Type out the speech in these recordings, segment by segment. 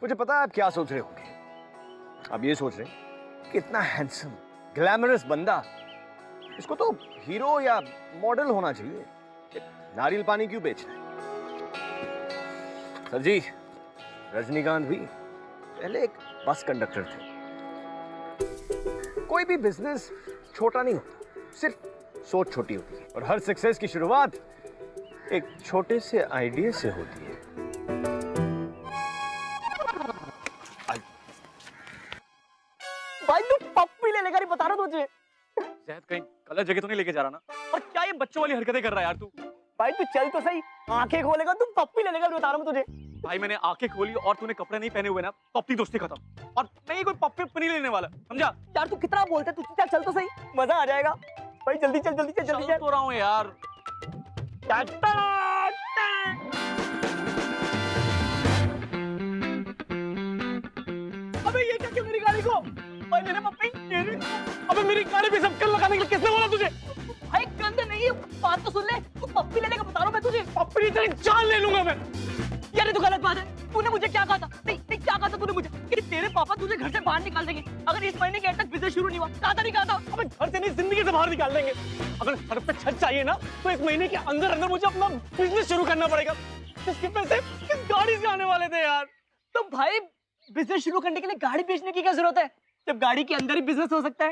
मुझे पता है आप क्या सोच रहे होंगे। आप ये सोच रहे हैं कि इतना हैंडसम ग्लैमरस बंदा, इसको तो हीरो या मॉडल होना चाहिए, नारियल पानी क्यों बेच रहे हैं? सर जी, रजनीकांत भी पहले एक बस कंडक्टर थे। कोई भी बिजनेस छोटा नहीं होता, सिर्फ सोच छोटी होती है और हर सक्सेस की शुरुआत एक छोटे से आइडिया से होती है। भाई तू पप्पी ले लेगा, नहीं बता रहा तुझे। शायद कहीं गलत जगह तो नहीं लेके जा रहा ना? और क्या ये बच्चों वाली हरकतें कर रहा है यार तू? भाई तू चल तो सही, आंखें खोलेगा तू पप्पी ले लेगा, बता रहा हूँ तुझे। भाई मैंने आंखें खोली और तूने कपड़े नहीं पहने हुए ना, तो अपनी दोस्ती खत्म। और मैं कोई पप्पी नहीं लेने वाला, समझा? यार तू कितना बोलता है, तू चल तो सही, मजा आ जाएगा। भाई जल्दी चल, जल्दी चल, जल्दी चल। तो रहा हूँ यार। अबे ये क्या किया मेरी गाड़ी को? भाई मेरे पप्पी, अबे मेरी गाड़ी पे सबकल लगाने के लिए किसने बोला तुझे? भाई गंदे नहीं है, बात तो सुन ले। तू पप्पी लेने का बता रहा हूँ मैं तुझे। पप्पी नहीं, तेरी जान ले लूंगा मैं। यार ये तो गलत बात है। तूने मुझे क्या कहा था? नहीं क्या कहा था तूने मुझे कि तेरे पापा तुझे घर से बाहर निकाल देंगे अगर इस महीने के एंड तक बिजनेस शुरू नहीं हुआ? कहा था नहीं कहा था? अबे घर से नहीं, जिंदगी से बाहर निकाल देंगे। अगर सर पे छत चाहिए ना, तो इस महीने के अंदर अंदर मुझे अपना बिजनेस शुरू करना पड़ेगा। किसके पैसे किस गाड़ी से आने वाले थे यार? तो भाई बिजनेस शुरू करने के लिए गाड़ी बेचने की क्या जरूरत है, जब गाड़ी के अंदर ही बिजनेस हो सकता है?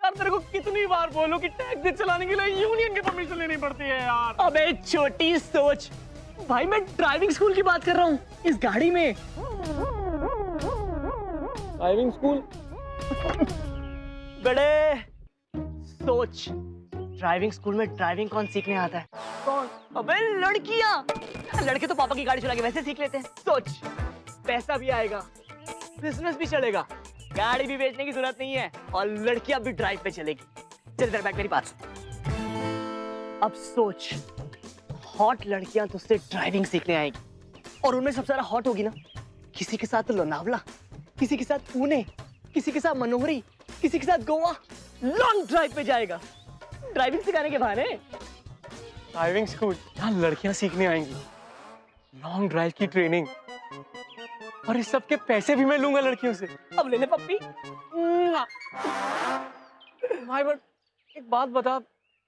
यार तेरे को कितनी बार बोलूं कि टैक्सी चलाने के लिए यूनियन की परमिशन लेनी पड़ती है यार। अबे छोटी सोच, भाई मैं ड्राइविंग स्कूल की बात कर रहा हूँ, इस गाड़ी में। Driving school? बड़े सोच, ड्राइविंग स्कूल में ड्राइविंग कौन सीखने आता है? कौन? अबे लड़कियां। लड़के तो पापा की गाड़ी चला के वैसे सीख लेते हैं। सोच, पैसा भी आएगा, बिजनेस भी चलेगा, गाड़ी भी बेचने की जरूरत नहीं है और लड़कियां भी ड्राइव पे चलेगी। चल इधर बैठ, मेरी बात सुन। अब सोच, हॉट लड़कियां तुझसे ड्राइविंग सीखने आएगी और उनमें सबसे ज्यादा हॉट होगी ना, किसी के साथ लोनावला, किसी के साथ पुणे, किसी के साथ मनोहरी, किसी के साथ गोवा, लॉन्ग ड्राइव पे जाएगा ड्राइविंग सिखाने के बहाने। ड्राइविंग स्कूल यहाँ लड़कियां सीखने आएंगी, लॉन्ग ड्राइव की ट्रेनिंग, और इस सब के पैसे भी मैं लूंगा लड़कियों से। अब ले ले पप्पी। भाई बट एक बात बता,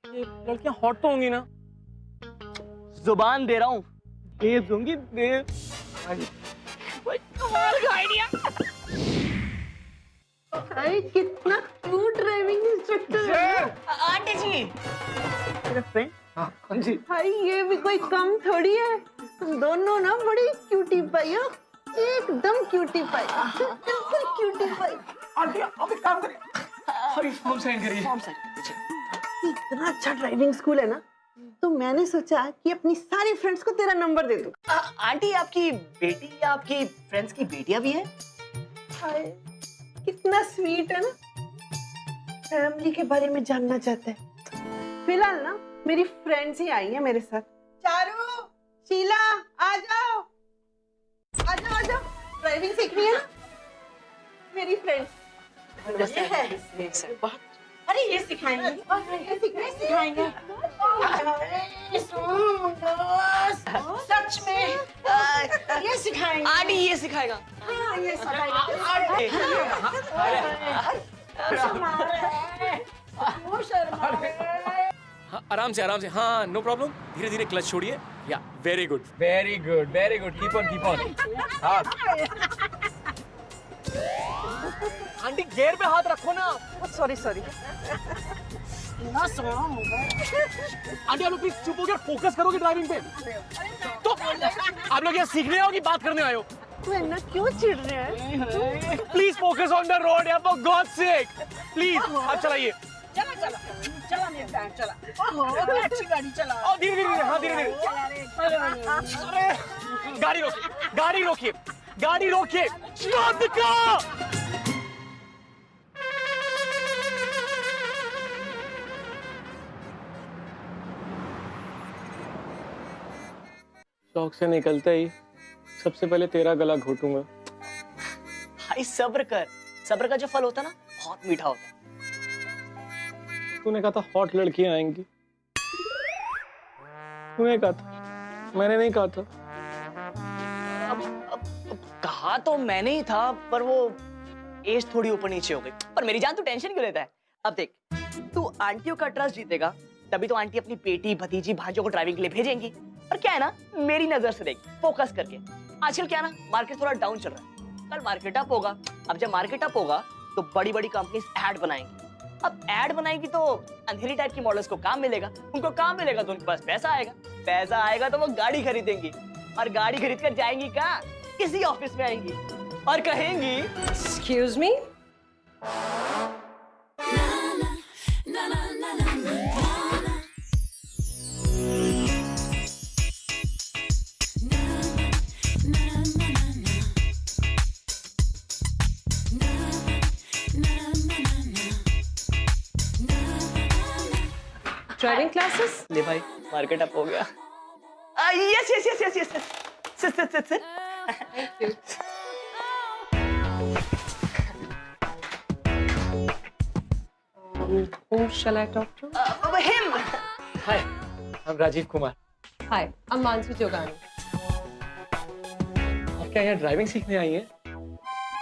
ये लड़कियां हॉट तो होंगी ना? जुबान दे रहा हूँ, बेब दूंगी बेब। भाई कमाल का आइडिया। अरे कितना क्यूट ड्राइविंग इंस्ट्रक्टर है। आंटी जी, मेरा फ्रेंड। हाँ जी। भाई ये भी कोई कम थोड़ी है, तुम दोनों ना बड़ी क्यूटी पाई हो, एकदम क्यूटी पाई, बिल्कुल क्यूटी पाई। आंटी आप एक काम करिए, हरी फॉर्म साइन करिए। इतना अच्छा ड्राइविंग स्कूल है ना, तो मैंने सोचा कि अपनी सारी फ्रेंड्स को तेरा नंबर दे दूं। आंटी आपकी बेटी या आपकी फ्रेंड्स की बेटियां भी हैं? हाय कितना स्वीट है ना, फैमिली के बारे में जानना चाहते हैं। फिलहाल ना मेरी फ्रेंड्स ही आई हैं मेरे साथ। चारू, शीला, आ जाओ आ जाओ आ जाओ, ड्राइविंग सीखनी है ना मेरी फ्रेंड्स। अरे ये सिखाएंगे, ये सिखाएंगे। सच में ये सिखाएंगे। आंटी ये सिखाएगा। हाँ ये सिखाएगा। आराम से आराम से, हाँ नो प्रॉब्लम। धीरे धीरे क्लच छोड़िए। या very good very good very good, keep on keep on. हाँ आंटी गेयर पे हाथ रखो ना। Sorry sorry. आंटी आप लोग प्लीज चुप हो गया, फोकस करोगे ड्राइविंग पे। तो आप लोग यहाँ सीखने आओ कि बात करने आए हो? तू इतना क्यों चिढ़ रहा है? Please focus on the road यार, फॉर गॉड सेक प्लीज। आप चलाइए। चला चला चला मेरे साथ चला। ओहो अच्छी गाड़ी चला। और धीरे धीरे, हाँ धीरे धीरे। अरे गाड़ी रोकिए, गाड़ी रोकिए, गाड़ी रोकिए। Stop the car. शौक से निकलते ही सबसे पहले तेरा गला घोटूंगा। भाई सब्र कर, सब्र का जो फल होता है ना बहुत मीठा होता है। तूने कहा था हॉट लड़कियां आएंगी, तूने कहा था, मैंने नहीं कहा था। अब कहा था तो मैंने ही था, पर वो एज थोड़ी ऊपर नीचे हो गई। पर मेरी जान, तू टेंशन क्यों लेता है? अब देख, तू आंटियों का ट्रस्ट जीतेगा तभी तो आंटी अपनी बेटी भतीजी भांजों को ड्राइविंग के लिए भेजेंगी। और क्या है ना, मेरी नजर से देख, फोकस करके। आजकल क्या है ना, मार्केट थोड़ा डाउन चल रहा है, कल मार्केट अप होगा। अब जब मार्केट अप होगा तो बड़ी बड़ी कंपनीज ऐड बनाएंगी। अब ऐड बनाएगी तो अंधेरी टाइप की मॉडल्स को काम मिलेगा, उनको काम मिलेगा तो उनके पास पैसा आएगा, पैसा आएगा तो वो गाड़ी खरीदेंगी, और गाड़ी खरीद कर जाएंगी कहाँ? किसी ऑफिस में आएंगी और कहेंगी, एक्सक्यूज मी। Driving classes? ले भाई, मार्केट अप हो गया। Yes yes yes yes yes, sit sit sit sit. Whom shall I talk to? Him. Hi, I'm Rajiv Kumar. Hi, I'm Mansi Jogani. आप क्या यहाँ ड्राइविंग सीखने आई हैं?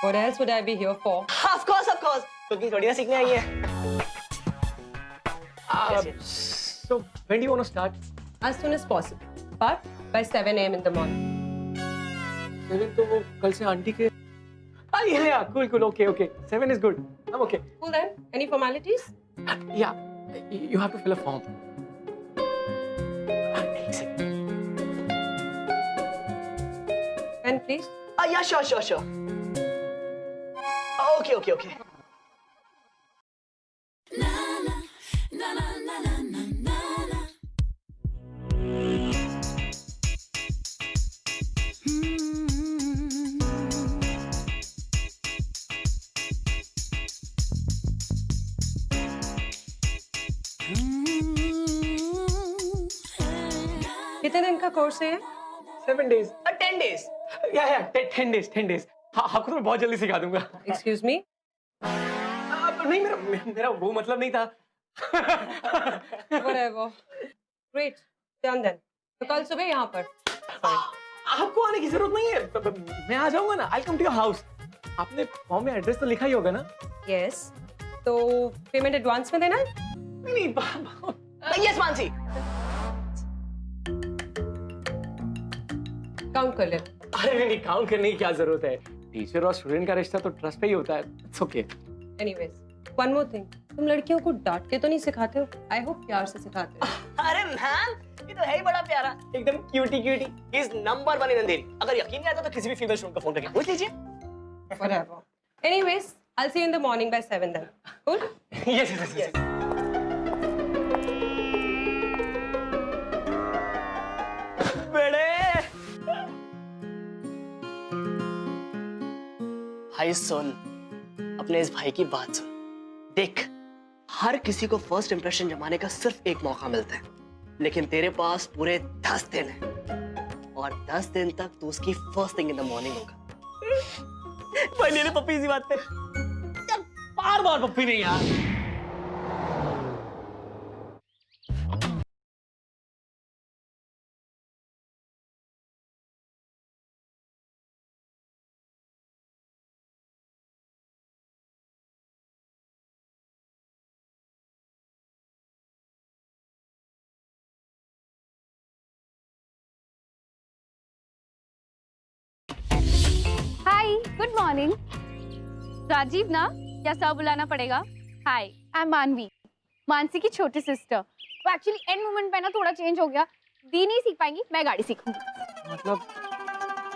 What else would I be here for? Of course, cooking थोड़ी ना सीखने आई है। So when do you want to start? As soon as possible, but by 7 a.m. in the morning. Seven तो वो कल से आंटी के। Yeah, cool, okay. 7 is good. I'm okay. Cool then. Any formalities? Yeah, you have to fill a form. एक second. Pen, please. Yeah, sure. Okay. कितने दिन का course है? 7 days. 10 days. Yeah, 10 days. हाँ, आपको तो मैं बहुत जल्दी सिखा दूंगा। Excuse me. नहीं, मेरा वो मतलब नहीं था। Whatever. Great. Done then. तो कल सुबह यहाँ पर। आपको आने की जरूरत नहीं है, मैं आ जाऊंगा ना। I'll come to your house. आपने फॉर्म में एड्रेस तो लिखा ही होगा ना? Yes. तो पेमेंट एडवांस में देना है? नहीं, यस मानसी। काउंट कर ले। अरे नहीं, काउंट करने की क्या जरूरत है? टीचर और स्टूडेंट का रिश्ता तो ट्रस्ट पे ही होता है। It's okay. Anyways, one more thing. तुम लड़कियों को डांट के तो नहीं सिखाते हो? I hope प्यार से सिखाते हो। अरे मैम, ये तो है ही बड़ा प्यारा, एकदम क्यूटी। इज नंबर 1 इन अंधेरी। अगर यकीन नहीं आता तो किसी भी फीमेल स्टूडेंट को फोन करके पूछ लीजिए। Whatever. Anyways, I'll see you in the morning by 7 then. Cool? Yes. बड़े भाई सुन, अपने इस भाई की बात सुन। देख, हर किसी को फर्स्ट इंप्रेशन जमाने का सिर्फ एक मौका मिलता है, लेकिन तेरे पास पूरे 10 दिन है, और 10 दिन तक तू उसकी first thing in the morning होगा। फाइनली पप्पी सी बात पे बार पप्पी नहीं यार। हाय, गुड मॉर्निंग। राजीव ना, क्या सर बुलाना पड़ेगा? हाय, आई एम मानवी, मानसी की छोटी सिस्टर। वो एक्चुअली एंड मोमेंट पे ना थोड़ा चेंज हो गया। दी नहीं सीख पाएंगी, मैं गाड़ी सीखूंगी। मतलब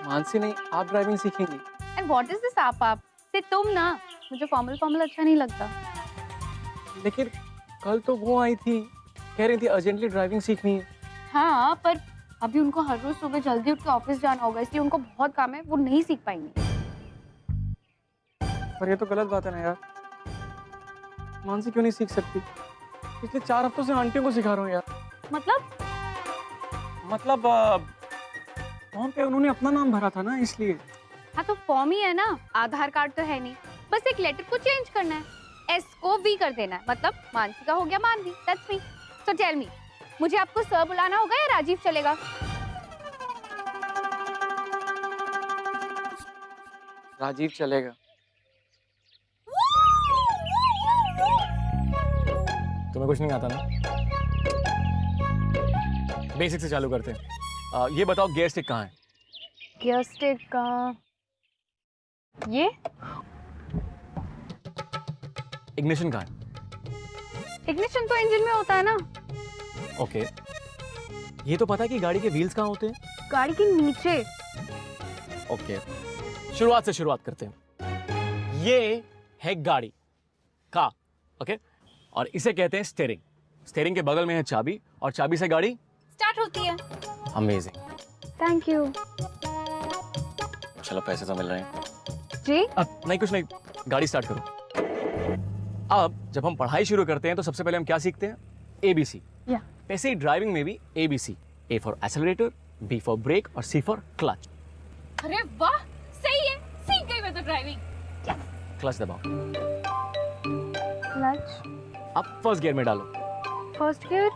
मानसी नहीं, आप ड्राइविंग सीखेंगी? एंड व्हाट इज दिस आप से तुम ना, मुझे फॉर्मल अच्छा नहीं लगता। लेकिन कल तो वो आई थी, कह रही थी अर्जेंटली ड्राइविंग सीखनी है। हाँ, पर अभी उनको हर रोज सुबह जल्दी उठ के ऑफिस जाना होगा, इसलिए उनको बहुत काम है, वो नहीं सीख पाएंगे। पर ये तो गलत बात है ना यार, मानसी क्यों नहीं सीख सकती? पिछले 4 हफ्तों से आंटियों को सिखा रहा हूँ यार। मतलब फॉर्म पे उन्होंने अपना नाम भरा था ना, इसलिए। हाँ तो फॉर्म ही है ना, आधार कार्ड तो है नहीं, बस एक लेटर को चेंज करना है, एस को वी कर देना है, मतलब मानसी का हो गया मानवी। That's me. So tell me, मुझे आपको सर बुलाना होगा या राजीव चलेगा? राजीव चलेगा। तुम्हें कुछ नहीं आता ना? बेसिक से चालू करते हैं। ये बताओ गियर स्टिक कहाँ है? गियर स्टिक का ये इग्निशन कहाँ है? इग्निशन तो इंजन में होता है ना। ओके, ये तो पता है कि गाड़ी के व्हील्स कहाँ होते हैं? गाड़ी के नीचे। ओके, शुरुआत से शुरुआत करते हैं। ये है गाड़ी का, ओके, और इसे कहते हैं स्टीयरिंग। स्टीयरिंग के बगल में है चाबी, और चाबी से गाड़ी स्टार्ट होती है। Amazing, thank you. चलो पैसे तो मिल रहे हैं। जी अब नहीं, कुछ नहीं, गाड़ी स्टार्ट करो। अब जब हम पढ़ाई शुरू करते हैं तो सबसे पहले हम क्या सीखते हैं? ABC। या वैसे ही ड्राइविंग में भी ABC। A for accelerator, B for brake और C फॉर क्लच। अरे वाह, सही है, सीख गई मैं तो ड्राइविंग। क्लच दबाओ। क्लच। अब फर्स्ट गियर में डालो। First gear?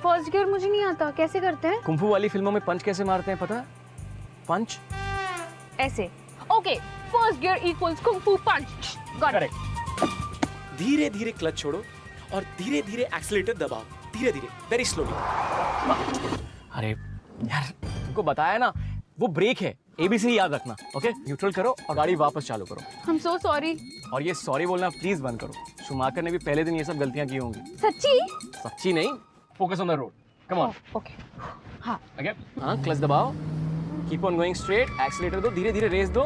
फर्स्ट गियर मुझे नहीं आता, कैसे करते हैं? कुंफू वाली फिल्मों में पंच कैसे मारते हैं पता है? पंच ऐसे। Okay, first gear equals kung फू पंच। Got it. करेक्ट। धीरे धीरे क्लच छोड़ो और धीरे धीरे एक्सीलरेटर दबाओ, धीरे धीरे, वेरी स्लोली। अरे यार, तुमको बताया ना, वो ब्रेक है। ABC याद रखना, ओके? न्यूट्रल करो और गाड़ी वापस चालू करो। आई एम सो सॉरी। और ये सॉरी बोलना प्लीज बंद करो। शुमाकर ने भी पहले दिन ये सब गलतियां की होंगी। सच्ची? सच्ची नहीं, focus on the road, come on. Okay. हाँ। ओके, हाँ, क्लच दबाओ, keep on going straight, accelerator दो, धीरे धीरे रेस दो।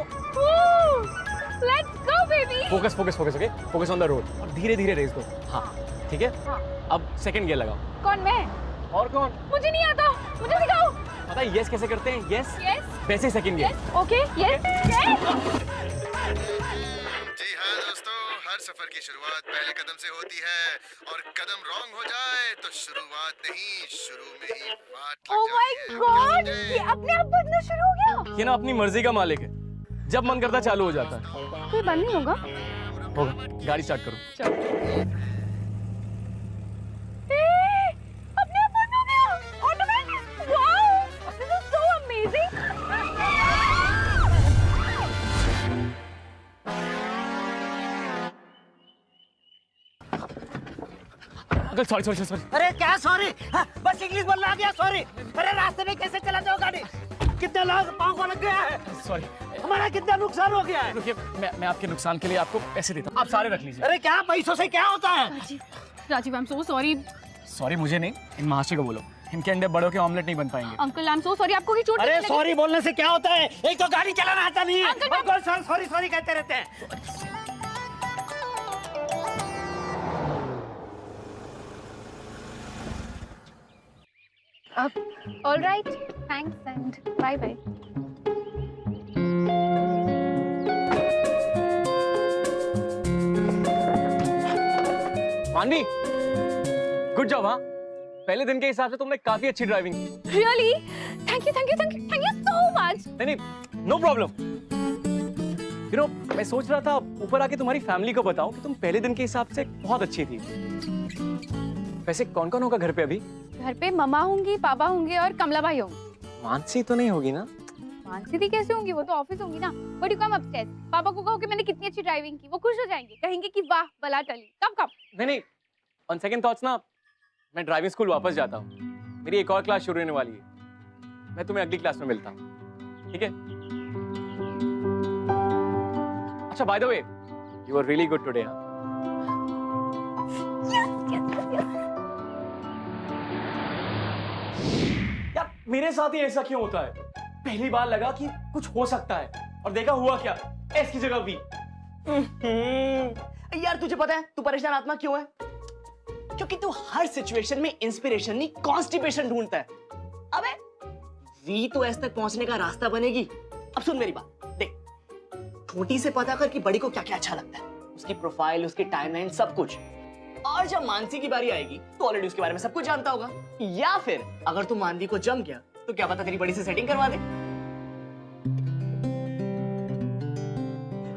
Let's go baby. Focus focus focus, okay? Focus on the road और धीरे धीरे रेस दो। हाँ, ठीक है? हाँ। अब सेकंड गियर लगाओ। कौन, मैं? और कौन? मुझे नहीं आता, मुझे सिखाओ। पता है यस कैसे करते हैं? यस यस वैसे second gear. Okay, yes yes. जी हाँ दोस्तों, हर सफर की शुरुआत पहले कदम से होती है और कदम रॉन्ग हो जाए तो शुरुआत नहीं, शुरू में ही वाट लग ओह माय जाती है। गॉड, क्या ये अपने आप बंदना शुरू हो गया। ये ना अपनी मर्जी का मालिक है, जब मन करता चालू हो जाता है। कोई बंद नहीं होगा? होगा, गाड़ी स्टार्ट करो। अपने आप बंद हो गया, automatic. Wow, this is so amazing. Uncle sorry sorry sorry. अरे क्या सॉरी? बस इंग्लिश बोलना आ गया, सॉरी। अरे रास्ते में कैसे चलाते हो गाड़ी? कितने लोग पाँव को लग गया है? सॉरी, हमारा कितना नुकसान हो गया है? रुकिए, मैं आपके नुकसान के लिए आपको पैसे देता हूँ, आप सारे रख लीजिए। अरे क्या पैसों से क्या होता है? Rajeev, I am so sorry. Sorry मुझे नहीं, इन महाशय को बोलो, इनके अंडे बड़ों के ऑमलेट नहीं बन पाएंगे। Uncle, I am so sorry, आपको की चोट अरे लगी? सॉरी बोलने से क्या होता है? एक तो गाड़ी चलाना आता नहीं है, अंकल, और सर सॉरी सॉरी कहते रहते हैं। All right, thanks and bye bye. मानवी, गुड जॉब। हाँ, पहले दिन के हिसाब से तुमने काफी अच्छी ड्राइविंग की। Really? Thank you, thank you, thank you, thank you so much. नहीं, नो प्रॉब्लम। यू नो, मैं सोच रहा था ऊपर आके तुम्हारी फैमिली को बताऊं कि तुम पहले दिन के हिसाब से बहुत अच्छी थी। वैसे कौन कौन होगा घर पे अभी? घर पे मम्मा होंगी, पापा होंगे और कमला भाई होंगे। मानसी तो नहीं होगी ना? मानसी दी कैसे होंगी? वो तो ऑफिस होंगी ना। But you come upstairs. पापा को कहो कि मैंने कितनी अच्छी ड्राइविंग की, वो खुश हो जाएंगे, कहेंगे कि वाह बला टली। कब? नहीं, ऑन सेकंड थॉट्स ना, मैं ड्राइविंग स्कूल वापस जाता हूँ। मेरी एक और क्लास शुरू होने वाली है। मैं तुम्हें अगली क्लास में मिलता हूँ, ठीक है? अच्छा, by the way, you are really good today. यार मेरे साथ ही ऐसा क्यों होता है? पहली बार लगा कि कुछ हो सकता है और देखा हुआ क्या, एस की जगह वी। यार तुझे पता है तू परेशान आत्मा क्यों है? क्योंकि तू हर सिचुएशन में इंस्पिरेशन नहीं कॉन्स्टिपेशन ढूंढता है। अबे वी तो एस तक पहुंचने का रास्ता बनेगी। अब सुन मेरी बात, देख, छोटी से पता कर कि बड़ी को क्या क्या अच्छा लगता है, उसकी प्रोफाइल, उसकी टाइमलाइन, सब कुछ। और जब मानसी की बारी आएगी तो ऑलरेडी उसके बारे में सब कुछ जानता होगा। या फिर अगर तू मानवी को जम गया तो क्या पता तेरी बड़ी से सेटिंग करवा दे।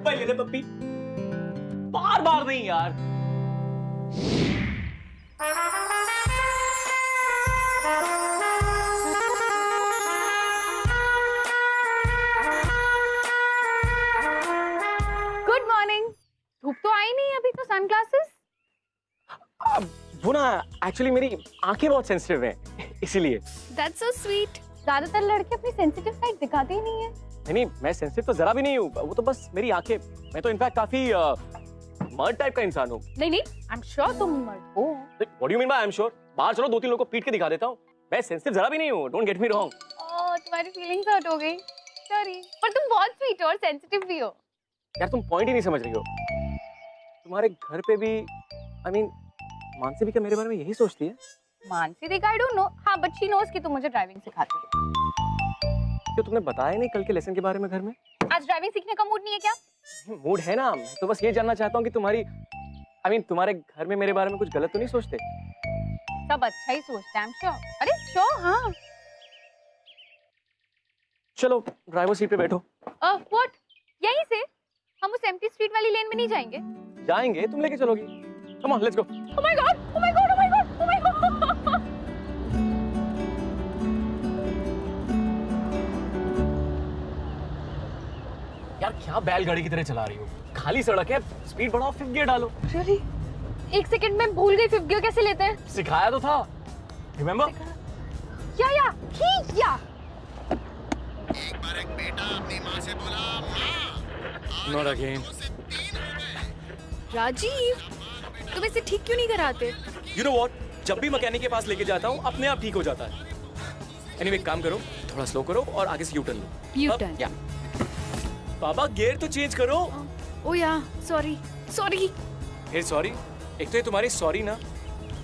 पहले पप्पी, बार बार नहीं यार। ना एक्चुअली मेरी आंखें बहुत सेंसिटिव हैं इसीलिए। That's so sweet. ज्यादातर लड़के अपनी सेंसिटिव साइड दिखाते ही नहीं है। नहीं, मैं सेंसिटिव तो जरा भी नहीं हूँ, वो तो बस मेरी आंखें। मैं तो इनफैक्ट काफी मर्द टाइप का इंसान हूँ। नहीं नहीं, आई एम श्योर तुम मर्द हो। What do you mean by I am sure? बाहर चलो, 2-3 लोगों को पीट के दिखा देता हूँ। मैं सेंसिटिव जरा भी नहीं हूँ, डोंट गेट मी रॉन्ग। ओह, तुम्हारी फीलिंग्स हर्ट हो गई, सॉरी। पर तुम बहुत स्वीट हो और सेंसिटिव भी हो। यार तुम पॉइंट ही नहीं समझ रही हो। तुम्हारे घर पे भी आई मीन मानसी भी क्या मेरे बारे में यही सोचती है? मानसी देख, आई डोंट नो। हाँ, बट शी नोस कि तुम मुझे ड्राइविंग सिखाती हो। क्यों तुमने बताया नहीं कल के लेसन के बारे में घर में? आज ड्राइविंग सीखने का मूड नहीं है क्या? मूड है ना, मैं तो बस ये जानना चाहता हूँ कि तुम्हारी आई मीन तुम्हारे घर में मेरे बारे में कुछ गलत तो नहीं सोचते? सब अच्छा ही सोचते हैं, आई एम श्योर। अरे श्योर, हाँ। चलो ड्राइवर सीट पे बैठो। व्हाट? यहीं से? हम उस एम्प्टी स्ट्रीट वाली लेन में नहीं जाएंगे? जाएंगे, तुम लेके चलोगी। Come on, let's go. Oh my god, oh my god, oh my god, oh my god. यार क्या बैलगाड़ी की तरह चला रही हो? खाली सड़क है, स्पीड बढ़ाओ, 5th गियर डालो। रियली? एक सेकंड में भूल गई 5th गियर कैसे लेते हैं। सिखाया तो था, रिमेम्बर? या एक बार एक बेटा अपनी माँ से बोला, माँ, नॉट अगेन। राजीव, तुम इसे ठीक क्यों नहीं कराते? यू नो व्हाट, जब भी मैकेनिक के पास लेके जाता हूँ अपने आप ठीक हो जाता है। एनीवे काम करो, थोड़ा स्लो करो और आगे से यू टर्न लो। U turn? या बाबा गियर तो चेंज करो। ओ या, सॉरी सॉरी। फिर सॉरी? एक तो ये तुम्हारी सॉरी ना,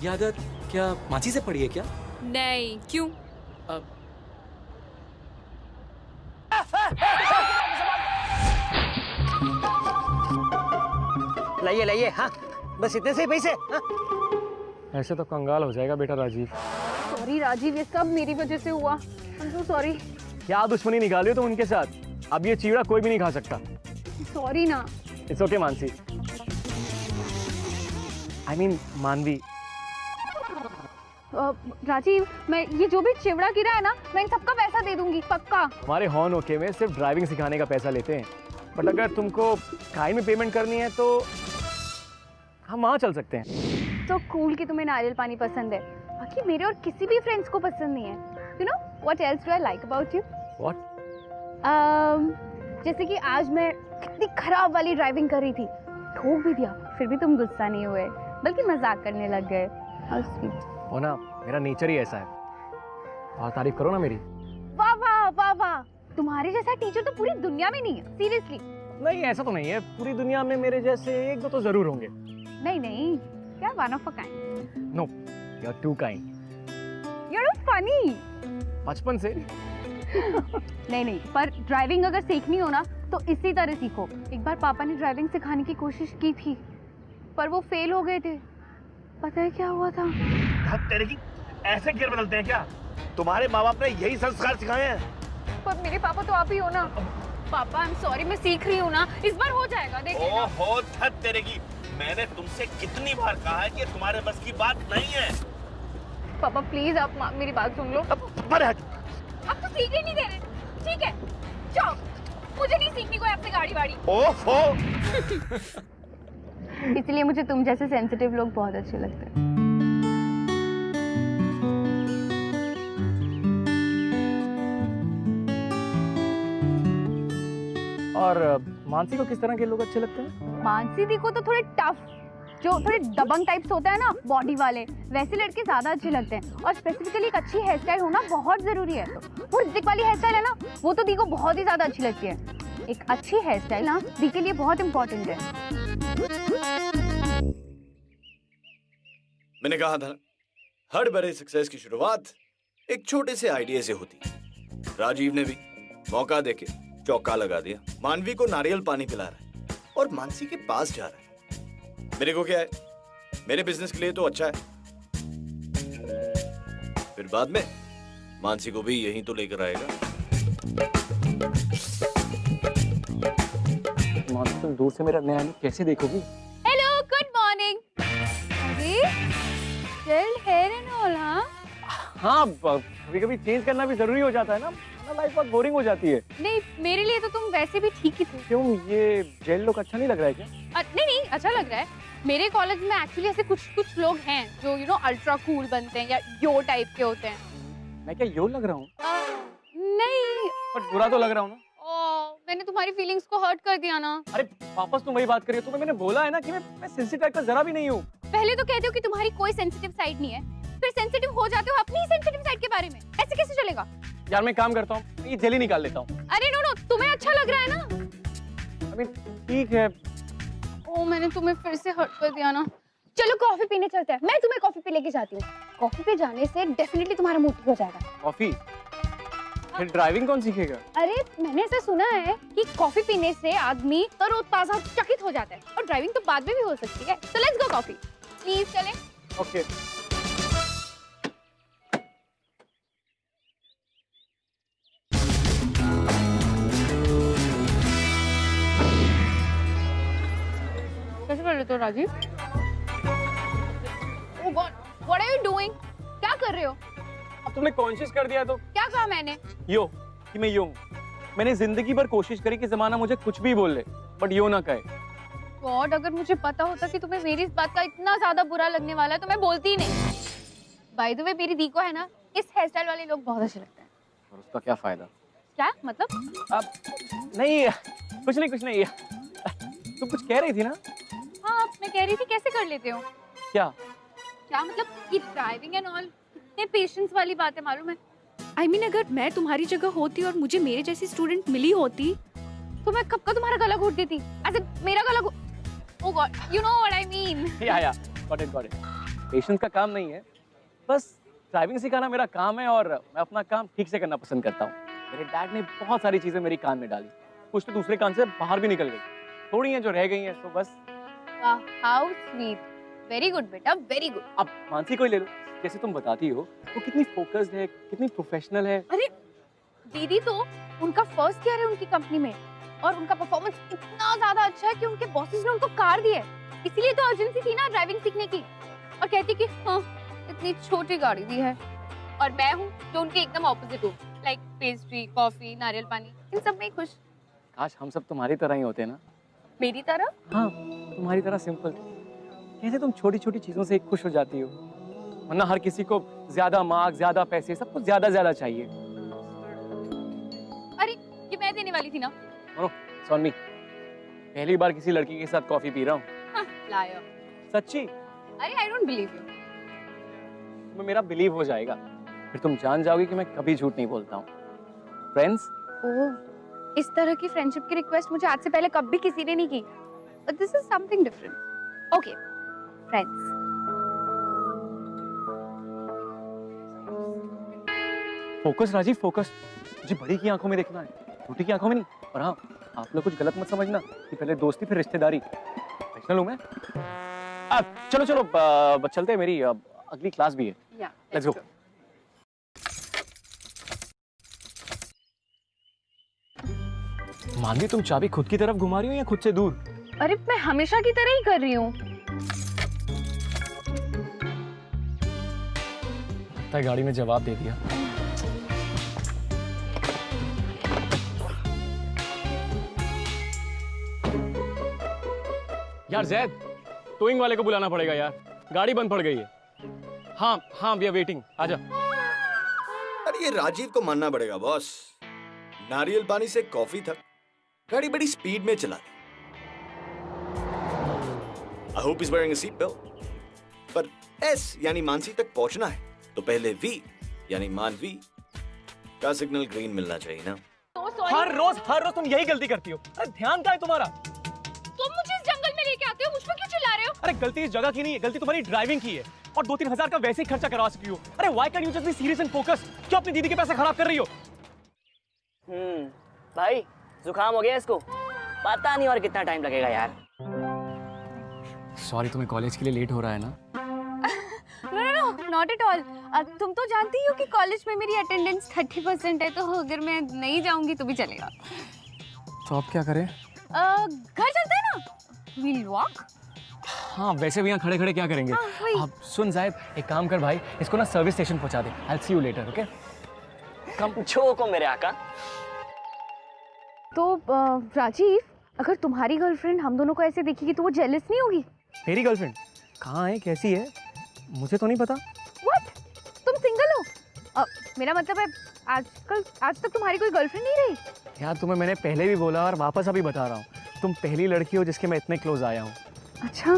ये आदत क्या माची से पड़ी है क्या? नहीं, क्यों? लाइए लाइए, हाँ बस इतने से ही पैसे। हाँ? ऐसे तो कंगाल हो जाएगा बेटा राजीव। सॉरी राजीव, ये सब मेरी वजह से हुआ। आई एम सो सॉरी। क्या दुश्मनी निकाली हो तुम उनके साथ? अब ये चिवड़ा कोई भी नहीं खा सकता। सॉरी ना। It's okay Mansi, I mean मानवी। राजीव, मैं ये जो भी चिवड़ा गिरा है ना, मैं इन सबका पैसा दे दूंगी, पक्का। हमारे हॉर्न ओके में सिर्फ ड्राइविंग सिखाने का पैसा लेते हैं, बट अगर तुमको काइंड में पेमेंट करनी है तो हम वहाँ चल सकते हैं। तो कूल कि तुम्हें नारियल पानी पसंद है, बाकी मेरे और किसी भी फ्रेंड्स को पसंद नहीं है। You know what else do I like about you? What? जैसे कि आज मैं कितनी खराब वाली ड्राइविंग कर रही थी, ठोक भी दिया, फिर भी तुम गुस्सा नहीं हुए, बल्कि मजाक करने लग गए। How sweet. वो ना मेरा नेचर ही ऐसा है। और तारीफ करो ना मेरी। वाह वाह वाह वाह, तुम्हारे जैसा टीचर तो पूरी दुनिया में नहीं है, सीरियसली। नहीं ऐसा तो नहीं है, पूरी दुनिया में मेरे जैसे 1-2 तो जरूर होंगे। नहीं नहीं, क्या one of a kind. No, you are too kind. You are funny. बचपन से। नहीं नहीं, पर ड्राइविंग अगर सीखनी हो ना तो इसी तरह सीखो। एक बार पापा ने ड्राइविंग सिखाने की कोशिश की थी, पर वो फेल हो गए थे। पता है क्या हुआ था? तेरे की ऐसे गियर बदलते हैं क्या? तुम्हारे माँ बाप ने यही संस्कार सिखाए हैं? पर मेरे पापा तो आप ही हो ना। पापा आई एम सॉरी, मैं सीख रही हूँ ना, इस बार हो जाएगा, देखिए ना। ओहो धत तेरे की, मैंने तुमसे कितनी बार कहा है कि तुम्हारे बस की बात नहीं है। पापा प्लीज आप मेरी बात सुन लो। अब तो सीख ही नहीं दे रहे। ठीक है जाओ, मुझे नहीं सीखनी कोई अपनी गाड़ी वाड़ी। ओहो। इसलिए मुझे तुम जैसे सेंसिटिव लोग बहुत अच्छे लगते हैं। और मानसी को किस तरह के लोग अच्छे लगते हैं? मानसी दी को तो थोड़े टफ, जो थोड़े दबंग टाइप्स होता है ना, बॉडी वाले, वैसे लड़के ज्यादा अच्छे लगते हैं। और स्पेसिफिकली एक अच्छी हेयर स्टाइल होना बहुत जरूरी है। वो ऋतिक वाली हेयर स्टाइल है ना, वो तो दी को बहुत ही ज्यादा अच्छी लगती है। एक अच्छी हेयर स्टाइल ना दी के लिए बहुत इंपॉर्टेंट है। मैंने कहा था हर बड़े सक्सेस की शुरुआत एक छोटे से आइडिया से होती है। राजीव ने भी मौका देके चौका लगा दिया। मानवी को नारियल पानी पिला रहा है और मानसी के पास जा रहा है। मेरे को क्या है, मेरे बिजनेस के लिए तो अच्छा है। फिर बाद में मानसी को भी यहीं तो लेकर आएगा। मानसी तुम दूर से मेरा नया लुक कैसे देखोगी? Hello, good morning. अरे जेल हेयर एंड ऑल। हाँ, कभी-कभी चेंज करना भी जरूरी हो जाता है ना, लाइफ बहुत बोरिंग हो जाती है। नहीं, मेरे लिए तो तुम वैसे भी ठीक ही थे। क्यों, ये जेल लुक अच्छा नहीं लग रहा है क्या? नहीं नहीं, अच्छा लग रहा है, मेरे कॉलेज में एक्चुअली ऐसे कुछ लोग हैं जो यू नो अल्ट्रा कूल बनते हैं या यो टाइप के होते हैं। मैं क्या यो लग रहा हूँ? नहीं, पर बुरा तो लग रहा हूँ ना। मैंने तुम्हारी फीलिंग्स को हर्ट कर दिया ना। अरे वापस तुम वही बात कर रही हो। तुम्हें मैंने बोला है ना कि मैं सेंसिटिव टाइप का जरा भी नहीं हूँ। पहले तो कहते हो कि तुम्हारी कोई सेंसिटिव साइड नहीं है, फिर सेंसिटिव हो जाते हो अपनी सेंसिटिव साइड के बारे में। ऐसे कैसे चलेगा? यार मैं काम करता हूँ, ये जेली निकाल लेता हूँ। अरे नो, तुम्हें अच्छा लग रहा है ना। अभी ठीक है। मैंने तुम्हें फिर से हर्ट कर दिया ना। चलो कॉफी पीने चलते हैं, मैं तुम्हें कॉफी पे लेके जाती हूँ। कॉफी पे जाने से डेफिनेटली तुम्हारा मूड ठीक हो जाएगा। कॉफी? फिर ड्राइविंग कौन सीखेगा? अरे मैंने ऐसा सुना है कि कॉफी पीने से आदमी तरोताजा चकित हो जाता है, और ड्राइविंग तो बाद में भी हो सकती है। तो लेट्स गो कॉफी, प्लीज चलें। ओके। कैसे कर लेते हो Rajiv? Oh god, what are you doing? क्या कर रहे हो? अब तुमने कॉन्शियस कर दिया तो क्या कहा मैंने? यो कि मैं यो हूँ। मैंने जिंदगी भर कोशिश करी कि जमाना मुझे कुछ भी बोल ले, बट यो ना कहे। गॉड, अगर मुझे पता होता कि तुम्हें मेरी इस बात का इतना ज्यादा बुरा लगने वाला है तो मैं बोलती ही नहीं। बाय द वे, मेरी दी को है ना इस हेयर स्टाइल वाले लोग बहुत अच्छे लगते हैं। और उसका क्या फायदा? क्या मतलब? अब नहीं, कुछ नहीं। तुम कुछ कह रही थी ना? हाँ, मैं कह रही थी कैसे कर लेते हो? क्या मतलब कि ड्राइविंग एंड ऑल इतने पेशेंस वाली बात है, मालूम है? I mean, अगर मैं तुम्हारी जगह होती और मुझे मेरे जैसी स्टूडेंट मिली होती तो मैं कब का तुम्हारा गला घोट देती। ऐसे मेरा गला oh God, you know what I mean? या got it। पेशेंस का काम नहीं है, बस ड्राइविंग सिखाना मेरा काम है, और मैं अपना काम ठीक से करना पसंद करता हूँ। मेरे डैड ने बहुत सारी चीजें मेरी कान में डाली, कुछ तो दूसरे कान से बाहर भी निकल गई, थोड़ी हैं जो रह गई हैं, तो बस। वाह, हाउ स्वीट, वेरी गुड बेटा, वेरी गुड। अब मानसी को ही ले लो, जैसे तुम बताती हो वो कितनी फोकस्ड है, कितनी प्रोफेशनल है। अरे दीदी तो उनका फर्स्ट ईयर है उनकी कंपनी में, और उनका परफॉर्मेंस इतना ज्यादा अच्छा है कि उनके बॉसेस ने उनको कार दी है। इसीलिए तो अर्जेंसी थी ना ड्राइविंग सीखने की, और कहती कि हाँ इतनी छोटी गाड़ी दी है। और मैं हूँ जो उनके एकदम ऑपोजिट हूँ, लाइक पेस्ट्री, कॉफी, नारियल पानी, इन सब में खुश। काश हम सब तुम्हारी तरह ही होते ना। मेरी तरह? हाँ, तुम्हारी तरह सिंपल। कैसे तुम छोटी छोटी चीजों से खुश हो जाती हो, वरना हर किसी को ज्यादा मार्क्स, ज्यादा पैसे, सब कुछ ज्यादा चाहिए। अरे ये मैं देने वाली थी ना। सोनमी, पहली बार किसी लड़की के साथ कॉफी पी रहा हूँ। लायर। सच्ची? अरे आई डोंट बिलीव यू। तुम्हें मेरा बिलीव हो जाएगा, फिर तुम जान जाओगी कि मैं कभी झूठ नहीं बोलता हूँ। फ्रेंड्स? ओह, इस तरह की फ्रेंडशिप की रिक्वेस्ट मुझे आज से पहले कभी किसी ने नहीं की, but this is something different. Okay friends. Focus Rajeev, focus. मुझे बड़ी की आंखों में देखना है, छोटी की आंखों में नहीं। और हाँ, आप लोग कुछ गलत मत समझना कि पहले दोस्ती फिर रिश्तेदारी। प्रोफेशनल हूँ मैं। चलो चलते हैं, मेरी अगली क्लास भी है। Let's go. मानवी, तुम चाबी खुद की तरफ घुमा रही हो या खुद से दूर? अरे मैं हमेशा की तरह ही कर रही हूँ। लगता है गाड़ी ने जवाब दे दिया। यार जैद, टोइंग वाले को बुलाना पड़ेगा यार, गाड़ी बंद पड़ गई है। हाँ वी आर वेटिंग, आजा। अरे ये राजीव को मानना पड़ेगा बॉस, नारियल पानी से कॉफी तक गाड़ी बड़ी स्पीड में चला दी। I hope is wearing a seat belt. पर एस यानी मानसी तक पहुंचना है तो पहले वी यानी मानवी का सिग्नल ग्रीन मिलना चाहिए ना। हर रोज तुम यही गलती करती हो। अरे ध्यान क्या है तुम्हारा? तुम मुझे इस जंगल में लेके आते हो, मुझ पर क्यों चिल्ला रहे हो? अरे गलती इस जगह की नहीं है, गलती तुम्हारी ड्राइविंग की है, और 2-3 हजार का वैसे ही खर्चा करवा चुकी हो। अरे why can you just be serious and focus? क्यों अपनी दीदी के पैसे खराब कर रही हो? भाई जुकाम हो गया इसको, पता नहीं और कितना टाइम लगेगा यार। सॉरी, तुम्हें कॉलेज के लिए लेट हो रहा है ना? No not at all. तुम तो जानती हो कि कॉलेज में मेरी अटेंडेंस 30% है, तो अगर मैं नहीं जाऊंगी तो भी चलेगा। तो अब क्या करें? घर चलते हैं ना, we'll walk। हाँ, वैसे भी यहाँ खड़े खड़े क्या करेंगे? अब सुन जायद, एक काम कर भाई, इसको ना सर्विस स्टेशन पहुँचा दे। I'll see you later, okay? कम छो को मेरे आका। तो राजीव, अगर तुम्हारी गर्लफ्रेंड हम दोनों को ऐसे देखेगी तो वो जेलस नहीं होगी? मेरी गर्लफ्रेंड कहाँ है, कैसी है, मुझे तो नहीं पता। व्हाट? तुम सिंगल हो? मेरा मतलब है आज तक तुम्हारी कोई गर्लफ्रेंड नहीं रही? यार तुम्हें मैंने पहले भी बोला और वापस अभी बता रहा हूँ, तुम पहली लड़की हो जिसके मैं इतने क्लोज आया हूँ। अच्छा,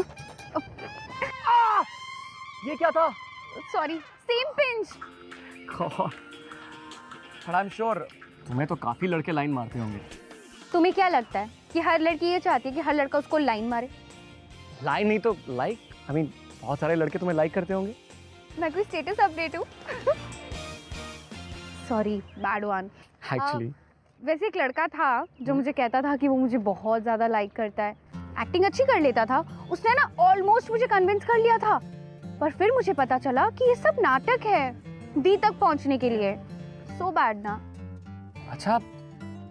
ये क्या था? Sorry, same pinch. But I am sure तुम्हें तो काफी लड़के लाइन मारते होंगे। तुम्हें क्या लगता है कि हर लड़की ये चाहती है कि हर लड़का उसको लाइन मारे? लाइन नहीं तो लाइक, आई मीन बहुत सारे लड़के तुम्हें लाइक करते होंगे। मैं कोई स्टेटस अपडेट हूँ? Sorry, bad one. एक्चुअली वैसे एक लड़का था जो मुझे कहता था कि वो मुझे बहुत ज़्यादा लाइक करता है, एक्टिंग अच्छी कर लेता था, उसने ना ऑलमोस्ट मुझे कन्विंस कर लिया था, पर फिर मुझे पता चला कि ये सब नाटक है डी तक पहुंचने के लिए। सो बैड ना। अच्छा,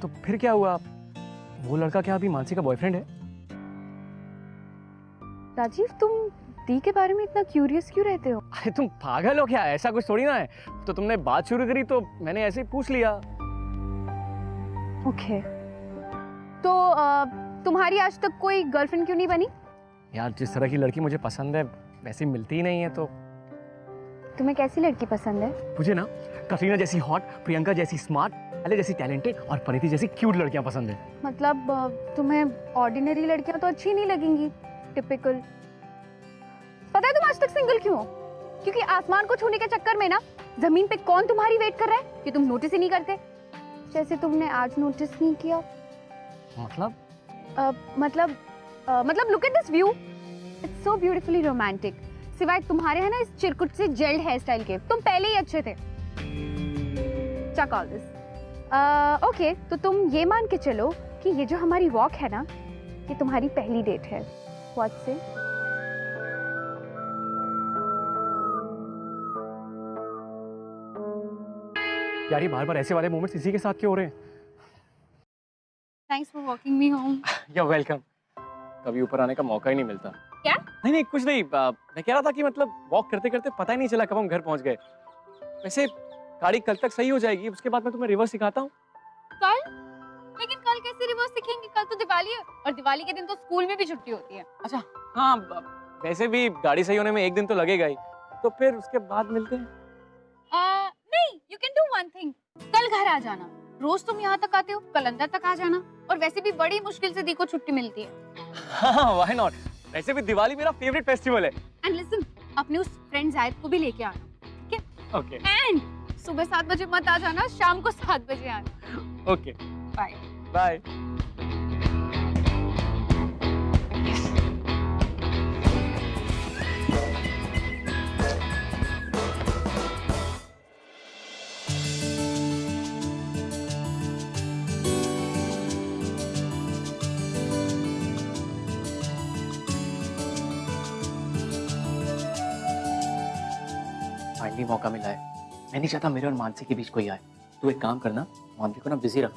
तो फिर क्या हुआ? वो लड़का क्या अभी मानसी का बॉयफ्रेंड है? राजीव, तुम डी के बारे में इतना क्यूरियस क्यों रहते हो? अरे तुम पागल हो क्या? ऐसा कुछ थोड़ी ना है। तो तुमने बात शुरू करी तो मैंने ऐसे ही पूछ लिया। ओके, तो तुम्हारी आज तक कोई गर्लफ्रेंड क्यों नहीं बनी? यार जिस तरह की लड़की मुझे पसंद है वैसी मिलती ही नहीं है। तो तुम्हें कैसी लड़की पसंद है? मुझे ना कटरीना जैसी हॉट, प्रियंका जैसी स्मार्ट, अले जैसी टैलेंटेड और परिधि जैसी क्यूट लड़कियां पसंद है। मतलब तुम्हें ऑर्डिनरी लड़कियां तो अच्छी नहीं लगेंगी, टिपिकल। पता है तुम आज तक सिंगल क्यों हो? क्योंकि आसमान को छूने के चक्कर में ना जमीन पे कौन तुम्हारी वेट कर रहा है कि तुम नोटिस ही नहीं करते, जैसे तुमने आज नोटिस नहीं किया। मतलब look at this view, it's so beautifully romantic. सिवाय तुम्हारे है ना इस चिरकुट से जेल्ड हेयर स्टाइल के, तुम पहले ही अच्छे थे। Check all this. ओके, तो तुम ये मान के चलो कि ये जो हमारी वॉक है ना, ये तुम्हारी पहली डेट है। व्हाट से? यार ये बार-बार ऐसे वाले मोमेंट्स इसी के साथ क्यों हो रहे हैं? Thanks for walking me home. या वेलकम। कभी ऊपर आने का मौका ही नहीं मिलता। क्या? नहीं कुछ नहीं, मैं कह रहा था कि मतलब वॉक करते करते पता ही नहीं चला कब हम घर पहुंच गए। वैसे गाड़ी कल तक सही हो जाएगी, उसके बाद मैं तुम्हें रिवर्स सिखाता हूँ। कल? लेकिन कल कैसे रिवर्स सीखेंगे? कल तो दिवाली है और दिवाली के दिन तो स्कूल में भी छुट्टी होती है। अच्छा हाँ, वैसे भी गाड़ी सही होने में एक दिन तो लगेगा ही, तो फिर उसके बाद मिलते हैं। नहीं, you can do one thing. कल घर आ जाना। रोज तुम यहाँ तक आते हो, कल अंदर तक आ जाना। और वैसे भी बड़ी मुश्किल से दी को छुट्टी मिलती है। हाँ, why not? वैसे भी दिवाली मेरा फेवरेट फेस्टिवल है। And listen, अपने उस फ्रेंड जायद को भी लेके आना, ठीक है? ओके। And सुबह 7 बजे मत आ जाना, शाम को 7 बजे आना। ओके। बाय। बाय। फाइनली मौका मिला है। मैं नहीं चाहता मेरे और मानसी के बीच कोई आए। तू एक काम करना, मानसी को ना बिजी रख।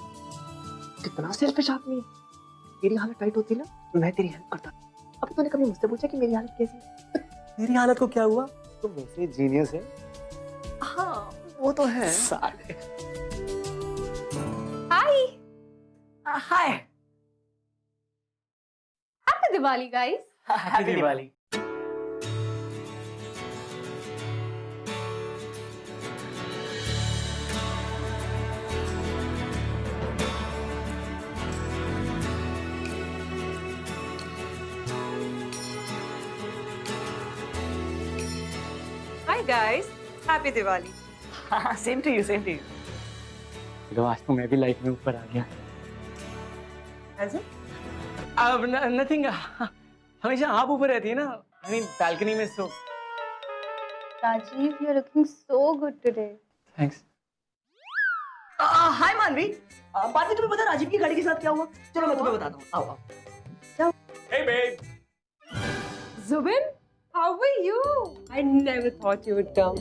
कितना सेल्फिश आदमी है। तेरी हालत टाइट होती ना, मैं तेरी हेल्प करता। अब तूने कभी मुझसे पूछा कि मेरी हालत कैसी है? मेरी हालत को क्या हुआ? तू वैसे जीनियस है। हाँ, वो तो है। साले। Hi. Hi. Happy Diwali guys. Happy Diwali. Hi guys, happy Diwali. हाँ, same to you, same to you. चलो आज तो मैं भी लाइफ में ऊपर आ गया। As in? अब नथिंग, हमेशा आप ऊपर रहती है ना, आई मीन बैल्कनी में। So Rajiv, you are looking so good today. Thanks. Hi Manvi. बाद में तुम्हें पता राजीव की गाड़ी के साथ क्या हुआ? चलो मैं तुम्हें बताता हूँ। आओ आओ। Hey babe. Zubin, how are you? I never thought you would come.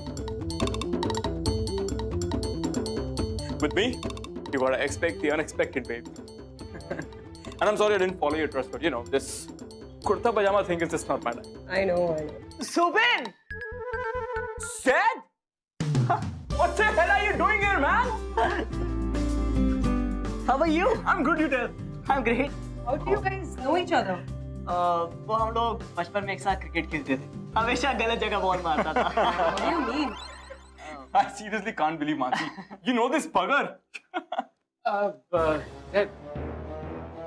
With me, you gotta expect the unexpected, babe. And I'm sorry I didn't follow your trust, but you know, this kurta pajama thing is just not my life. I know, I know. Subin! Sad? What the hell are you doing here, man? How are you? I'm good, you tell. I'm great. How do you guys know each other? वो हम लोग बचपन में एक साथ cricket खेलते थे, हमेशा गलत जगह बॉल मारता था। What do you mean? I seriously can't believe Mansi. You know this bugger?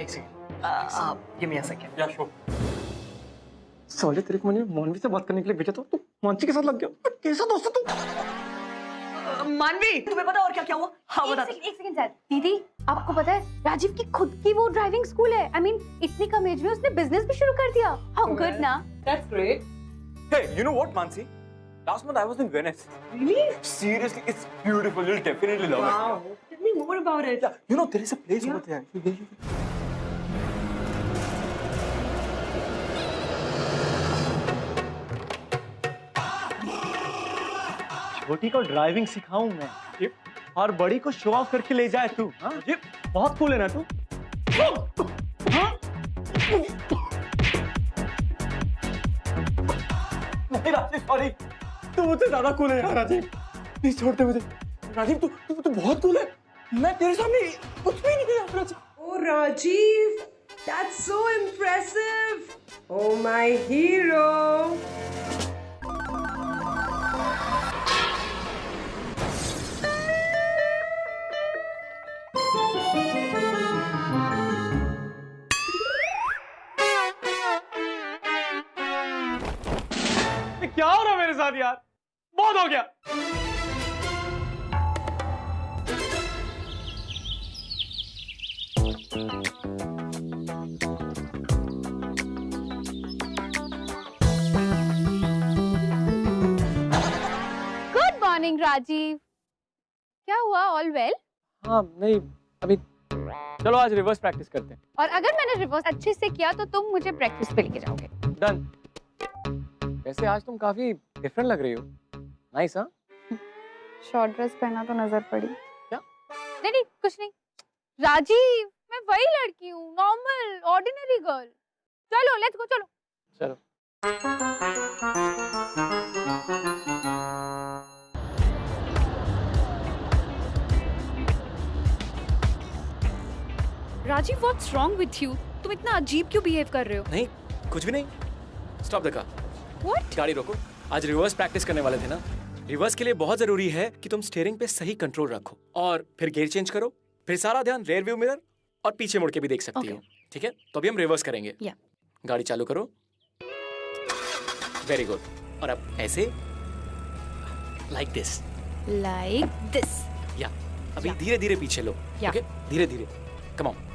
एक second, give me a second. Yeah, sure. साले तेरे को मैंने मानवी से बात करने के लिए भेजा था, तू मानसी के साथ लग गया। कैसा दोस्त है तू? मानवी, तुम्हें पता और क्या क्या हुआ? हाँ बता। एक सेकंड सर। दीदी, आपको पता है राजीव की खुद की वो ड्राइविंग स्कूल है। आई मीन इतनी कम एज में उसने बिजनेस भी शुरू कर दिया। हाउ गुड ना? That's great. Hey, you know what, Mansi? Last month I was in Venice. Really? Seriously, it's beautiful. You'll definitely love it. Wow. Tell me more about it. Yeah, you know there is a place over there. छोटी को driving सिखाऊं मैं और बड़ी को show off करके ले जाए तू। हाँ जी, बहुत कूल है ना तू। नहीं राजीव, सॉरी, तू मुझसे ज्यादा कूल है यार राजीव, प्लीज छोड़ दे मुझे। राजीव तू बहुत कूल है, मैं तेरे सामने कुछ भी नहीं किया Rajiv. Oh, Rajiv, that's so impressive. Oh, my hero. क्या हो रहा है मेरे साथ यार, बहुत हो गया। गुड मॉर्निंग राजीव, क्या हुआ? All well? हाँ नहीं, अभी चलो आज रिवर्स प्रैक्टिस करते हैं। और अगर मैंने रिवर्स अच्छे से किया तो तुम मुझे ब्रेकफास्ट पे लेके जाओगे। डन। वैसे आज तुम काफी डिफरेंट लग रही हो। नाइस हाँ? शॉर्ट ड्रेस पहना तो नजर पड़ी। क्या? नहीं कुछ नहीं। राजीव, मैं वही लड़की हूँ, नॉर्मल ऑर्डिनरी गर्ल। चलो लेट्स गो, चलो। चलो। Rajeev, what's wrong with you? तुम इतना अजीब क्यों बिहेव कर रहे हो? नहीं कुछ भी नहीं। Stop the car. What? गाड़ी रोको। आज रिवर्स प्रैक्टिस करने वाले थे ना। रिवर्स के लिए बहुत जरूरी है कि तुम स्टीयरिंग पे सही कंट्रोल रखो और फिर गियर चेंज करो, फिर सारा ध्यान रेयर व्यू मिरर और पीछे मुड़ के भी देख सकती हो। ठीक है, तो अभी हम रिवर्स करेंगे। गाड़ी चालू करो। Very good. और अब ऐसे लाइक दिस। या अभी धीरे धीरे पीछे लो। ओके, धीरे धीरे। Come on.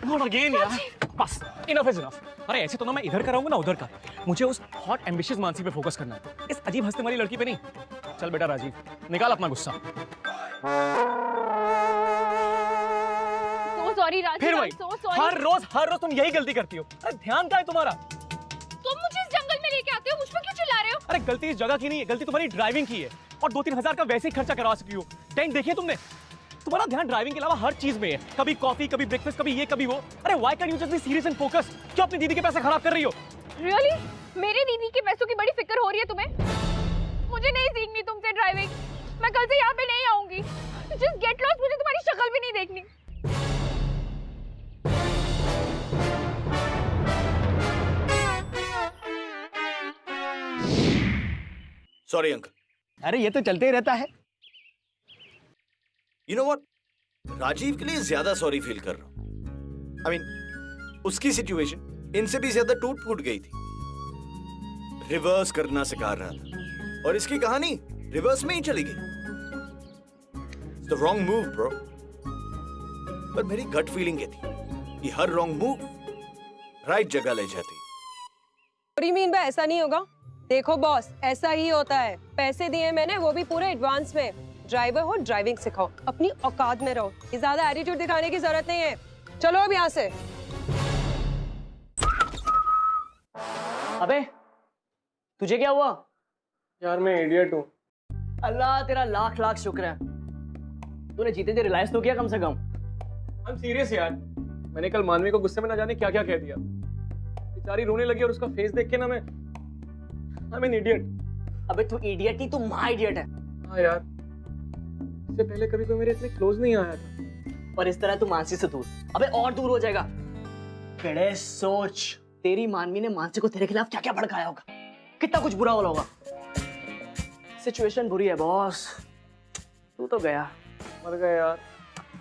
Not again यार। बस, enough is enough। अरे ऐसे तो ना मैं इधर का रहूंगा ना उधर का। मुझे उस हॉट एम्बिशियस मानसी पे फोकस करना है, इस अजीब हंसने वाली लड़की पे नहीं। चल बेटा राजीव, निकाल अपना गुस्सा। So sorry राजीव, फिर I'm वही, so sorry। हर रोज तुम यही गलती करती हो। अरे ध्यान कहाँ है तुम्हारा? तुम मुझे इस जंगल में लेके आते हो, मुझ पर क्यों चिल्ला रहे हो? अरे गलती इस जगह की नहीं है, गलती तुम्हारी ड्राइविंग की है। और 2-3 हजार का वैसे ही खर्चा करवा सकी हो। टैंक देखिए तुमने? तुम्हारा ध्यान ड्राइविंग के अलावा हर चीज में है। कभी कॉफी, कभी ब्रेकफास्ट, कभी ये कभी वो। अरे why can you just be serious and focus? क्यों अपनी दीदी के पैसे खराब कर रही हो? Really? मेरे दीदी के पैसों की बड़ी फिक्र हो रही है तुम्हें? मुझे नहीं सीखनी तुमसे ड्राइविंग। मैं कल से यहाँ पे नहीं आऊंगी। Just get lost, मुझे तुम्हारी शक्ल भी नहीं देखनी। Sorry uncle. अरे ये तो चलते ही रहता है। यू नो व्हाट, राजीव के लिए ज्यादा सॉरी फील कर रहा हूँ। I mean, उसकी सिचुएशन इनसे भी ज्यादा टूट फूट गई थी। रिवर्स करना सिखा रहा था और इसकी कहानी रिवर्स में ही चली गई। It's the wrong move, bro. पर मेरी गट फीलिंग ये थी कि हर रॉन्ग मूव राइट जगह ले जाती। What do you mean by ऐसा नहीं होगा? देखो बॉस, ऐसा ही होता है। पैसे दिए मैंने, वो भी पूरे एडवांस में। ड्राइवर हो, ड्राइविंग सिखाओ, अपनी औकात में रहो। ये ज्यादा एटीट्यूड दिखाने की जरूरत नहीं है। चलो अब यहाँ से। अबे तुझे क्या हुआ? यार मैं इडियट हूँ। अल्लाह तेरा लाख लाख शुक्र है, तूने जीते जी रियलाइज तो किया कम से कम। I'm serious यार। मैंने कल मानवी को गुस्से में ना जाने क्या क्या कह दिया। बेचारी रोने लगी और उसका फेस देख के ना I'm an idiot। अबे तू इडियट ही, तू महा इडियट है। हाँ यार, इससे पहले कभी कोई मेरे इतने क्लोज नहीं आया था। पर इस तरह तू मानसी से दूर, अबे और दूर हो जाएगा। केड़े सोच, तेरी मानवी ने मानसी को तेरे खिलाफ क्या क्या भड़काया होगा, कितना कुछ बुरा बोला होगा। सिचुएशन बुरी है बॉस, तू तो गया। मर गया यार।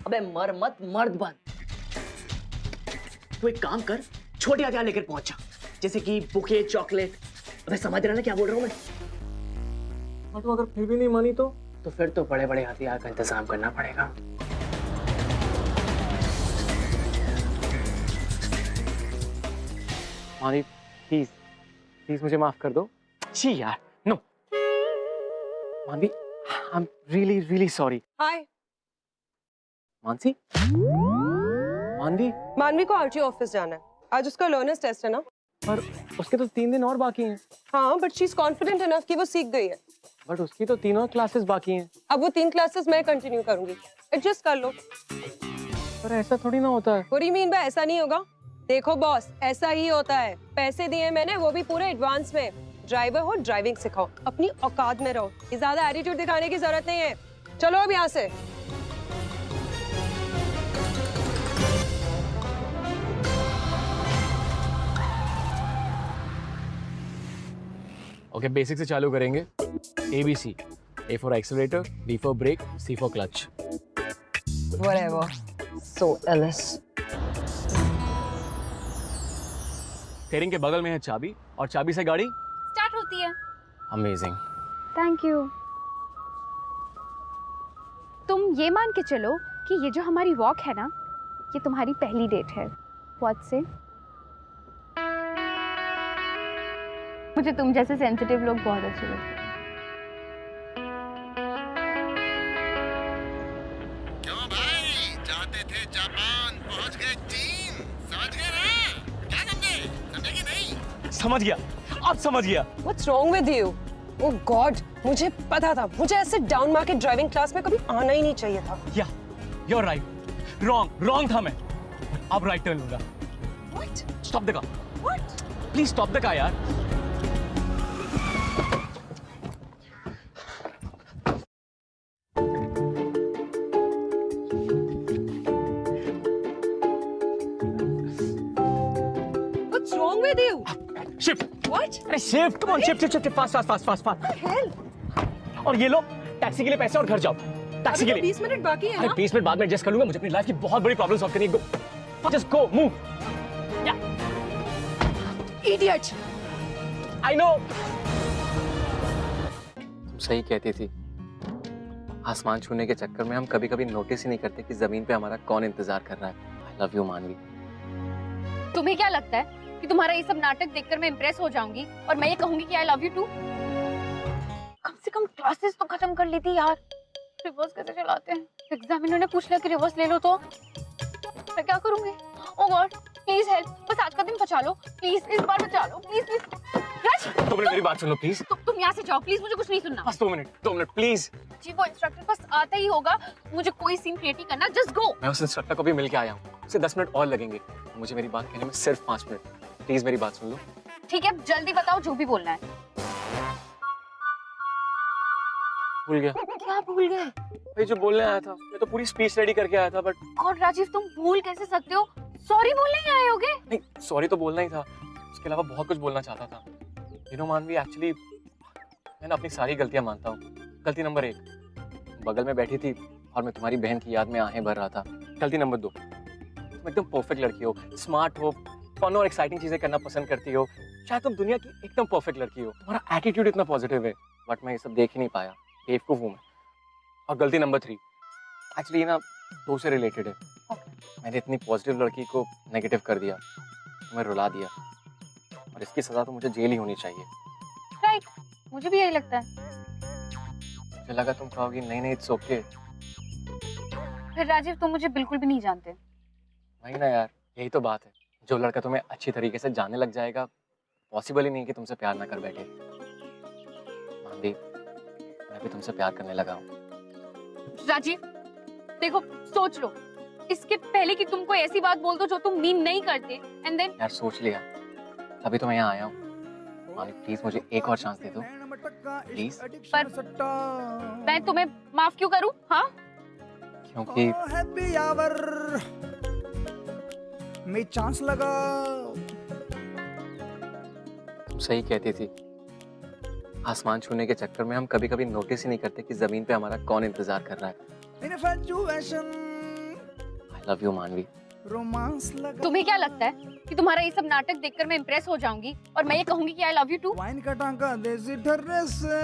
अबे मर मत, मर्द बन। तू एक काम कर, छोटे हथियार लेकर पहुंच जा, जैसे कि बुके, चॉकलेट। अबे समझ रहा ना क्या बोल रहा हूं मैं? हाँ तो अगर फिर भी नहीं मानी तो फिर तो बड़े बड़े हथियार का इंतजाम करना पड़ेगा। मानी प्लीज प्लीज मुझे माफ कर दो। छी यार, no Manvi, I am really really sorry. Hi Mansi, Manvi, Manvi को आरटीओ ऑफिस जाना है, आज उसका लर्नर्स टेस्ट है ना। पर उसके तो 3 दिन और बाकी हैं। हाँ, but she is confident enough कि वो सीख गई है। बट उसकी तो 3 और क्लासेस बाकी हैं। अब वो 3 क्लासेस मैं कंटिन्यू करूंगी, एडजस्ट कर लो। पर ऐसा थोड़ी ना होता है। What do you mean by ऐसा नहीं होगा? देखो बॉस, ऐसा ही होता है। पैसे दिए मैंने, वो भी पूरे एडवांस में। ड्राइवर हो, ड्राइविंग सिखाओ, अपनी औकात में रहो। ये ज्यादा एटीट्यूड दिखाने की जरूरत नहीं है। चलो अब यहाँ से। ओके, बेसिक से चालू करेंगे। ABC, A for accelerator, B for brake, C for clutch. Whatever. So Alice. Steering के बगल में है चाबी और चाबी से गाड़ी स्टार्ट होती है। अमेजिंग। Thank you. तुम ये मान के चलो कि ये जो हमारी वॉक है ना, ये तुम्हारी पहली डेट है। व्हाट से? मुझे तुम जैसे सेंसिटिव लोग बहुत अच्छे लगते हैं। क्यों भाई, जाते थे जापान, पहुंच गए चीन, समझ गए ना? क्या समझे? समझे कि नहीं? समझ गया, अब समझ गया। What's wrong with you? Oh God, मुझे पता था, मुझे ऐसे डाउन मार्केट ड्राइविंग क्लास में कभी आना ही नहीं चाहिए था। या, you're right. Wrong था मैं। अब राइट टर्न लूंगा। What? Stop the car. What? Please stop the car यार। What's wrong with you? Shift. What? अरे shift, come on, shift, fast. Hell? और ये लो, टैक्सी के लिए पैसे और घर जाओ। टैक्सी के लिए। 20 मिनट बाकी है अरे ना? 20 मिनट बाद में एडजस्ट कर लूंगा। मुझे अपनी लाइफ की बहुत बड़ी प्रॉब्लम सॉल्व करनी है। Go, just go, move. Idiot! I know. तुम सही कहती थी। आसमान छूने के चक्कर में हम कभी-कभी नोटिस ही नहीं करते कि जमीन पे हमारा कौन इंतजार कर रहा है। आई लव यू मानवी। तुम्हें क्या लगता है कि तुम्हारा ये सब नाटक देखकर मैं इम्प्रेस हो जाऊंगी और मैं ये कहूंगी कि आई लव यू टू? कम से कम क्लासेस तो खत्म कर लेती यार। रिवर्स कैसे चलाते हैं? एग्जामिनर ने पूछ लिया कि रिवर्स ले लो तो मैं क्या करूंगी? ओह गॉड, प्लीज हेल्प। बस आज का दिन बचा लो प्लीज, इस बार बचा लो प्लीज। राज, 2 मिनट मेरी बात सुन लो प्लीज। तुम यहाँ से जाओ प्लीज, मुझे कुछ नहीं सुनना। बस 2 मिनट प्लीज। जी वो इंस्ट्रक्टर बस आता ही होगा, मुझे कोई सीन क्रिएट नहीं करना, जस्ट गो। मैं उस इंस्ट्रक्टर को भी मिल के आया हूँ। उसे 10 मिनट और लगेंगे। मुझे मेरी बात कहने में सिर्फ 5 मिनट। प्लीज मेरी बात सुन लो। ठीक है, जल्दी बताओ जो भी बोलना है। भूल गया। क्या भूल गए? भाई जो बोलने आया था, मैं तो पूरी स्पीच रेडी करके आया था, बट गॉड राजीव, तुम भूल कैसे सकते हो? सॉरी बोलने ही आए होगे? नहीं, सॉरी तो बोलना ही था। उसके अलावा बहुत कुछ बोलना चाहता था। यू नो मानवी, एक्चुअली मैं अपनी सारी गलतियां मानता हूँ। गलती नंबर 1, बगल में बैठी थी और मैं तुम्हारी बहन की याद में आहें भर रहा था। गलती नंबर 2, तुम एकदम परफेक्ट लड़की हो, स्मार्ट हो, फन और एक्साइटिंग चीजें करना पसंद करती हो। शायद तुम दुनिया की एकदम परफेक्ट लड़की हो। तुम्हारा एटीट्यूड इतना पॉजिटिव है, बट मैं ये सब देख ही नहीं पाया। बेवकूफ हूँ मैं। और गलती नंबर 3, एक्चुअली ना 2 से रिलेटेड है। मैंने इतनी पॉजिटिव लड़की को नेगेटिव कर दिया, तुम्हें रुला दिया, और इसकी सजा तो मुझे जेल ही होनी चाहिए। राइट, मुझे भी यही लगता है। मुझे लगा तुम कहोगी नहीं इट्स ओके। फिर राजीव, तुम मुझे बिल्कुल भी नहीं जानते। वही ना यार, यही तो बात है। जो लड़का तुम्हें अच्छी तरीके से जानने लग जाएगा, पॉसिबल ही नहीं कि तुमसे प्यार ना कर बैठे। मानवी, मैं भी तुमसे प्यार करने लगा हूँ। राजीव देखो, सोच लो, इसके पहले कि तुम कोई ऐसी बात बोल दो जो तुम मीन नहीं करते, एंड देन। यार सोच लिया, तभी तो मैं यहाँ आया हूँ। मानी प्लीज मुझे एक और चांस दे दो प्लीज। पर मैं तुम्हें माफ क्यों करूं? हाँ, क्योंकि हैप्पी आवर में चांस लगा। तुम सही कहती थी, आसमान छूने के चक्कर में हम कभी कभी नोटिस ही नहीं करते कि जमीन पे हमारा कौन इंतजार कर रहा है। आई लव यू मानवी। रोमांस लगा। तुम्हें क्या लगता है कि तुम्हारा ये सब नाटक देखकर मैं इम्प्रेस हो जाऊंगी और मैं ये कहूंगी कि I love you too? Wine का टांका देसी ढर्रे से,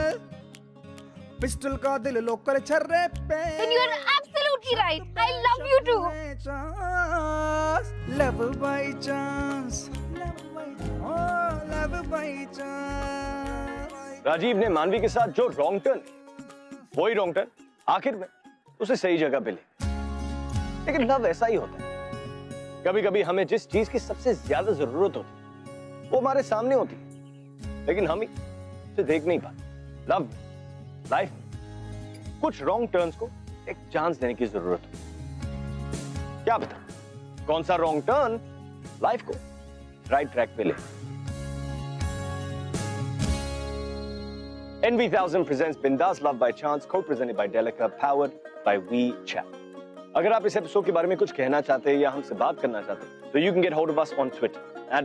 पिस्टल का दिल लोकर छर्रे पे। Then you are absolutely right. I love you too. Love by chance, love by chance। Rajiv ने मानवी के साथ जो रॉन्ग टर्न, वही रॉन्ग टर्न आखिर में उसे सही जगह पे ले। लेकिन लव ऐसा ही होता है, कभी कभी हमें जिस चीज की सबसे ज्यादा जरूरत होती वो हमारे सामने होती है, लेकिन हम ही उसे देख नहीं पाते। लव, लाइफ, कुछ रॉन्ग टर्न्स को एक चांस देने की जरूरत है। क्या पता कौन सा रॉन्ग टर्न लाइफ को राइट ट्रैक पे ले। NV1000 presents Bindas Love by Chance, co-presented by Delica, powered by WeChat. अगर आप इस एपिसोड के बारे में कुछ कहना चाहते हैं या हमसे बात करना चाहते हैं, तो you can get hold of us on Twitter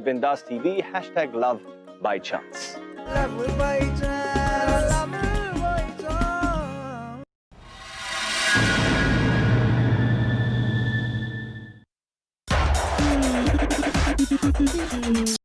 @BindasTV #LoveByChance. Love by chance।